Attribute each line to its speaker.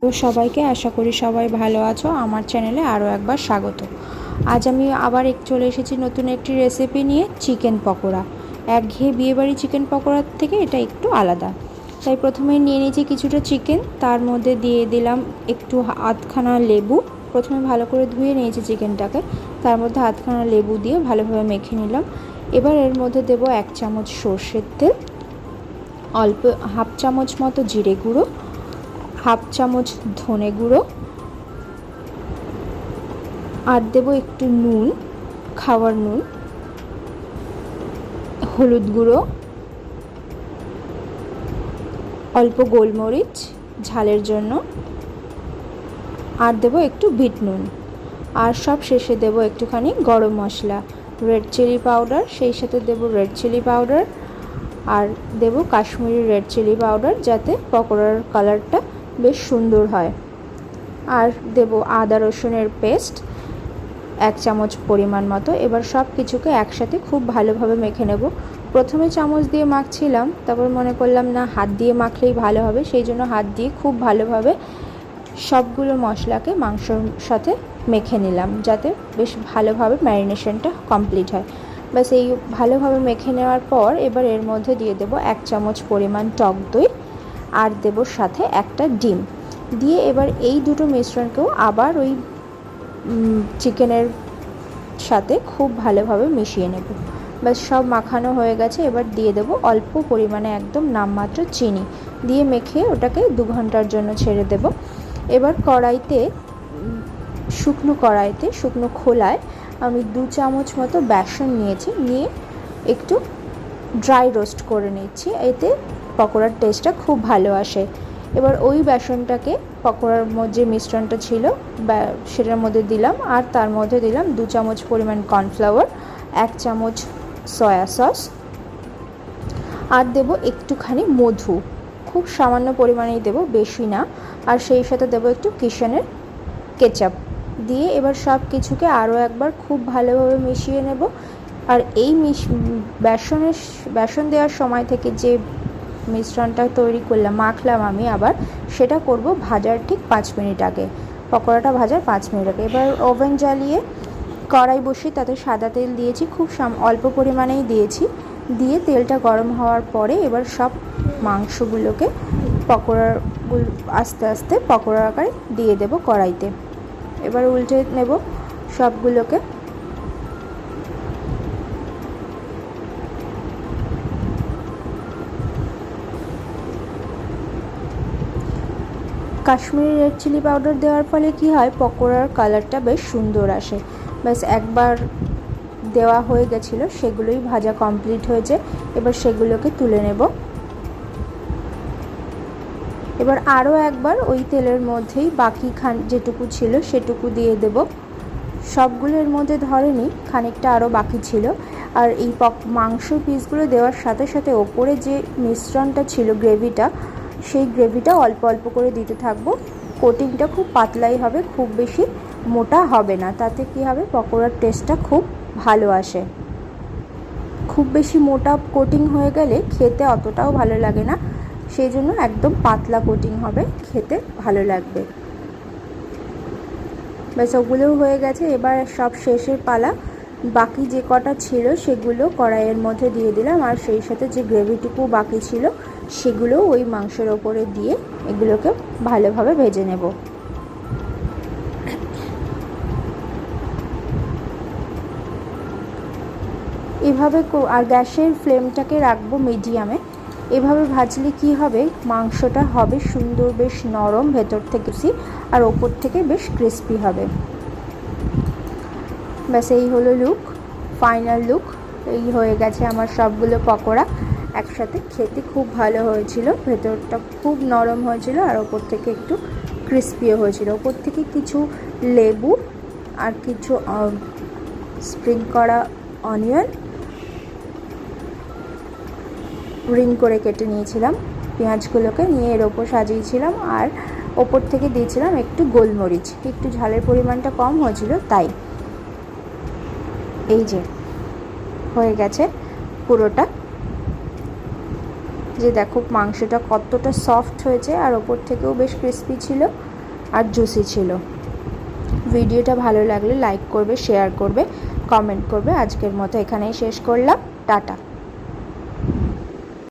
Speaker 1: তো সবাইকে আশা করি সবাই ভালো আছো। আমার চ্যানেলে আরও একবার স্বাগত। আজ আমি আবার চলে এসেছি নতুন একটি রেসিপি নিয়ে, চিকেন পকোড়া। একঘেয়ে বিয়েবাড়ি চিকেন পকোড়ার থেকে এটা একটু আলাদা। তাই প্রথমে নিয়ে নিয়েছি কিছুটা চিকেন, তার মধ্যে দিয়ে দিলাম একটু আধখানা লেবু। প্রথমে ভালো করে ধুয়ে নিয়েছি চিকেনটাকে, তার মধ্যে আধখানা লেবু দিয়ে ভালোভাবে মেখে নিলাম। এবার এর মধ্যে দেবো 1 চামচ সর্ষের তেল, অল্প হাফ চামচ মতো জিরে গুঁড়ো, হাফ চামচ ধনে গুঁড়ো, আর দেবো একটু নুন, খাওয়ার নুন, হলুদ গুঁড়ো, অল্প গোলমরিচ ঝালের জন্য, আর দেবো একটু বিট নুন। আর সব শেষে দেবো একটুখানি গরম মশলা, রেড চিলি পাউডার, সেই সাথে দেবো রেড চিলি পাউডার, আর দেবো কাশ্মীরি রেড চিলি পাউডার, যাতে পকোড়ার কালারটা বেশ সুন্দর হয়। আর দেবো আদা রসুনের পেস্ট 1 চামচ পরিমাণ মতো। এবার সব কিছুকে একসাথে খুব ভালোভাবে মেখে নেব। প্রথমে চামচ দিয়ে মাখছিলাম, তারপর মনে করলাম না, হাত দিয়ে মাখলেই ভালো হবে, সেই জন্য হাত দিয়ে খুব ভালোভাবে সবগুলো মশলাকে মাংসর সাথে মেখে নিলাম, যাতে বেশ ভালোভাবে ম্যারিনেশনটা কমপ্লিট হয়। ব্যাস এই ভালোভাবে মেখে নেওয়ার পর এবার এর মধ্যে দিয়ে দেবো 1 চামচ পরিমাণ টক দই, আর দেবো সাথে একটা ডিম দিয়ে এবার এই দুটো মিশ্রণকেও আবার ওই চিকেনের সাথে খুব ভালোভাবে মিশিয়ে নেব। ব্যাস সব মাখানো হয়ে গেছে। এবার দিয়ে দেবো অল্প পরিমাণে একদম নামমাত্র চিনি দিয়ে মেখে ওটাকে 2 ঘন্টার জন্য ছেড়ে দেব। এবার শুকনো খোলায় আমি 2 চামচ মতো বেসন নিয়েছি, নিয়ে একটু ড্রাই রোস্ট করে নিচ্ছি, এতে পকোড়ার টেস্টটা খুব ভালো আসে। এবার ওই বেসনটাকে পকোড়ার যে মিশ্রণটা ছিল সেটার মধ্যে দিলাম, আর তার মধ্যে দিলাম 2 চামচ পরিমাণ কর্নফ্লাওয়ার, 1 চামচ সয়া সস, আর দেবো একটুখানি মধু, খুব সামান্য পরিমাণেই দেবো, বেশি না। আর সেই সাথে দেবো একটু কিচেনের কেচাপ দিয়ে এবার সব কিছুকে আরও একবার খুব ভালোভাবে মিশিয়ে নেব। আর এই বেসন দেওয়ার সময় থেকে যে মিশ্রণটা তৈরি করলাম, মাখলাম আমি, আবার সেটা করব ভাজার ঠিক 5 মিনিট আগে, পকোড়াটা ভাজার 5 মিনিট আগে। এবার ওভেন জ্বালিয়ে কড়াই বসিয়ে তাতে সাদা তেল দিয়েছি, খুব অল্প পরিমাণেই দিয়েছি, দিয়ে তেলটা গরম হওয়ার পরে এবার সব মাংসগুলোকে আস্তে আস্তে পকোড়ার আকারে দিয়ে দেব কড়াইতে। এবার উল্টে নেব সবগুলোকে। কাশ্মীরি রেড চিলি পাউডার দেওয়ার ফলে কি হয়, পকোড়ার কালারটা বেশ সুন্দর আসে। ব্যাস একবার দেওয়া হয়ে গেছিলো, সেগুলোই ভাজা কমপ্লিট হয়েছে। এবার সেগুলোকে তুলে নেব। এবার আরও একবার ওই তেলের মধ্যেই বাকি যেটুকু ছিল সেটুকু দিয়ে দেব। সবগুলোর মধ্যে ধরেনি, খানিকটা আরও বাকি ছিল। আর এই মাংস পিসগুলো দেওয়ার সাথে সাথে ওপরে যে মিশ্রণটা ছিল, গ্রেভিটা, সেই গ্রেভিটা অল্প অল্প করে দিতে থাকবো। কোটিংটা খুব পাতলাই হবে, খুব বেশি মোটা হবে না, তাতে কি হবে, পকোড়ার টেস্টটা খুব ভালো আসে। খুব বেশি মোটা কোটিং হয়ে গেলে খেতে অতটাও ভালো লাগে না, সেই জন্য একদম পাতলা কোটিং হবে, খেতে ভালো লাগবে। ব্যাস ওগুলোও হয়ে গেছে। এবার সব শেষের পালা, বাকি যে কটা ছিল সেগুলো কড়াইয়ের মধ্যে দিয়ে দিলাম, আর সেই সাথে যে গ্রেভিটুকু বাকি ছিল সেগুলো ওই মাংসের ওপরে দিয়ে এগুলোকে ভালোভাবে ভেজে নেব। এভাবে আর গ্যাসের ফ্লেমটাকে রাখবো মিডিয়ামে। এভাবে ভাজলে কি হবে, মাংসটা হবে সুন্দর, বেশ নরম ভেতর থেকে, আর ওপর থেকে বেশ ক্রিস্পি হবে। ব্যাস এই হলো ফাইনাল লুক। এই হয়ে গেছে আমার সবগুলো পকোড়া একসাথে। খেতে খুব ভালো হয়েছিল, ভেতরটা খুব নরম হয়েছিল, আর ওপর থেকে একটু ক্রিস্পিও হয়েছিল। ওপর থেকে কিছু লেবু আর কিছু স্প্রিং করা অনিয়ন রিং করে কেটে নিয়েছিলাম, পেঁয়াজগুলোকে নিয়ে এর ওপর সাজিয়েছিলাম, আর ওপর থেকে দিয়েছিলাম একটু গোলমরিচ। একটু ঝালের পরিমাণটা কম হয়েছিল তাই। এই যে হয়ে গেছে পুরোটা। যে দেখো মাংসটা কতটা সফট হয়েছে, আর ওপর থেকেও বেশ ক্রিস্পি ছিল আর জুসি ছিল। ভিডিওটা ভালো লাগলে লাইক করবে, শেয়ার করবে, কমেন্ট করবে। আজকের মতো এখানেই শেষ করলাম, টাটা।